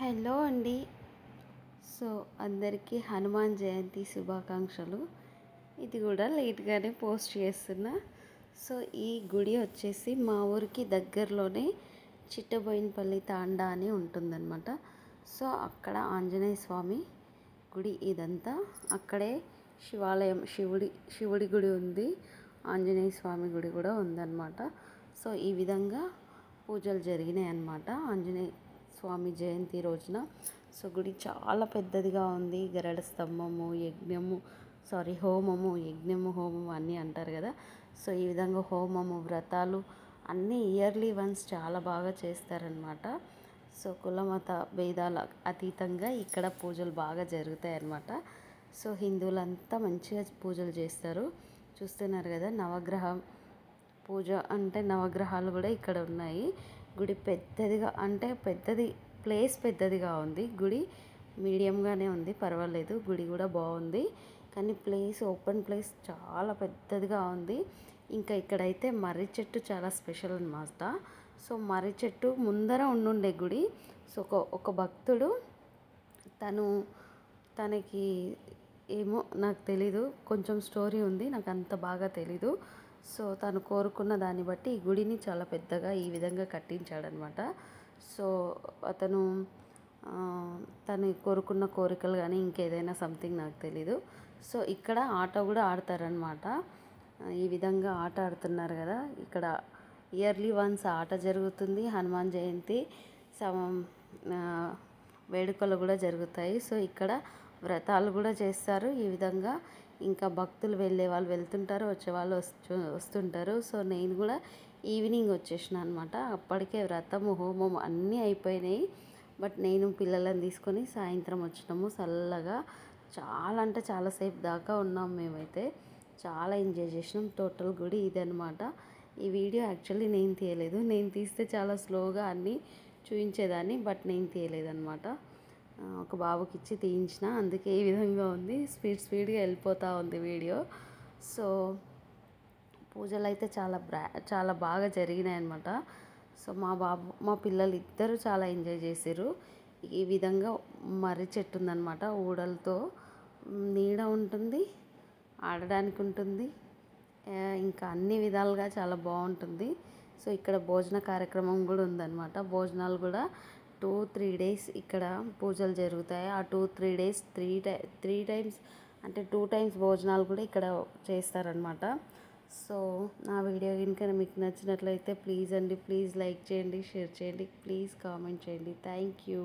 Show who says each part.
Speaker 1: Hello అండి. So అందరికీ హనుమాన్ జయంతి శుభాకాంక్షలు. ఇది కూడా లేట్గానే పోస్ట్ చేస్తున్నా. సో ఈ గుడి వచ్చేసి మా ఊరికి దగ్గరలోనే చిట్టబోయినపల్లి తాండా అని ఉంటుందన్నమాట. సో అక్కడ ఆంజనేయ స్వామి గుడి ఇదంతా. అక్కడే శివాలయం శివుడి గుడి ఉంది, ఆంజనేయ స్వామి గుడి కూడా ఉందన్నమాట. సో ఈ విధంగా పూజలు జరిగినాయి అన్నమాట ఆంజనేయ స్వామి జయంతి రోజున. సో గుడి చాలా పెద్దదిగా ఉంది. గరుడ స్తంభము, హోమము, యజ్ఞము, హోమము అన్నీ అంటారు కదా. సో ఈ విధంగా హోమము, వ్రతాలు అన్నీ ఇయర్లీ వన్స్ చాలా బాగా చేస్తారనమాట. సో కులమత భేదాల అతీతంగా ఇక్కడ పూజలు బాగా జరుగుతాయి అన్నమాట. సో హిందువులంతా మంచిగా పూజలు చేస్తారు. చూస్తున్నారు కదా, నవగ్రహం పూజ అంటే నవగ్రహాలు కూడా ఇక్కడ ఉన్నాయి. గుడి పెద్దదిగా అంటే ప్లేస్ పెద్దదిగా ఉంది. గుడి మీడియంగానే ఉంది, పర్వాలేదు. గుడి కూడా బాగుంది, కానీ ఓపెన్ ప్లేస్ చాలా పెద్దదిగా ఉంది. ఇంకా ఇక్కడైతే మర్రి చెట్టు చాలా స్పెషల్ అన్నమాట. సో మర్రి చెట్టు ముందర ఉండుండే గుడి. సో ఒక భక్తుడు తనకి ఏమో నాకు తెలీదు, కొంచెం స్టోరీ ఉంది, నాకు అంత బాగా తెలీదు. సో తను కోరుకున్న దాన్ని బట్టి ఈ గుడిని చాలా పెద్దగా ఈ విధంగా కట్టించాడనమాట. సో తను కోరుకున్న కోరికలు కానీ ఇంకేదైనా సంథింగ్ నాకు తెలీదు. సో ఇక్కడ ఆట కూడా ఆడతారనమాట. ఈ విధంగా ఆట ఆడుతున్నారు కదా, ఇక్కడ ఇయర్లీ వన్స్ ఆట జరుగుతుంది. హనుమాన్ జయంతి వేడుకలు కూడా జరుగుతాయి. సో ఇక్కడ వ్రతాలు కూడా చేస్తారు ఈ విధంగా. ఇంకా భక్తులు వెళ్ళే వాళ్ళు వెళ్తుంటారు, వచ్చే వాళ్ళు వస్తుంటారు. సో నేను కూడా ఈవినింగ్ వచ్చేసిన అనమాట. అప్పటికే వ్రతము, హోమం అన్నీ అయిపోయినాయి. బట్ నేను పిల్లలను తీసుకొని సాయంత్రం వచ్చినాము. చల్లగా చాలా అంటే చాలాసేపు దాకా ఉన్నాం మేమైతే. చాలా ఎంజాయ్ చేసినాం. టోటల్ గుడి ఇదనమాట. ఈ వీడియో యాక్చువల్లీ నేను తీయలేదు. నేను తీస్తే చాలా స్లోగా అన్నీ చూపించేదాన్ని, బట్ నేను తీయలేదన్నమాట. ఒక బాబుకి ఇచ్చి తీయించిన, అందుకే ఈ విధంగా ఉంది. స్పీడ్గా వెళ్ళిపోతూ ఉంది వీడియో. సో పూజలు అయితే చాలా బాగా జరిగినాయి అన్నమాట. సో మా పిల్లలు ఇద్దరు చాలా ఎంజాయ్ చేశారు. ఈ విధంగా మర్రి చెట్టు ఉందన్నమాట. ఊడలతో నీడ ఉంటుంది, ఆడడానికి ఉంటుంది, ఇంకా అన్ని విధాలుగా చాలా బాగుంటుంది. సో ఇక్కడ భోజన కార్యక్రమం కూడా ఉందన్నమాట. భోజనాలు కూడా 2-3 డేస్ ఇక్కడ పూజలు జరుగుతాయి. ఆ 2-3 డేస్ త్రీ టైమ్స్ అంటే 2 టైమ్స్ భోజనాలు కూడా ఇక్కడ చేస్తారనమాట. సో నా వీడియో కనుక మీకు నచ్చినట్లయితే ప్లీజ్ లైక్ చేయండి, షేర్ చేయండి, ప్లీజ్ కామెంట్ చేయండి. Thank you.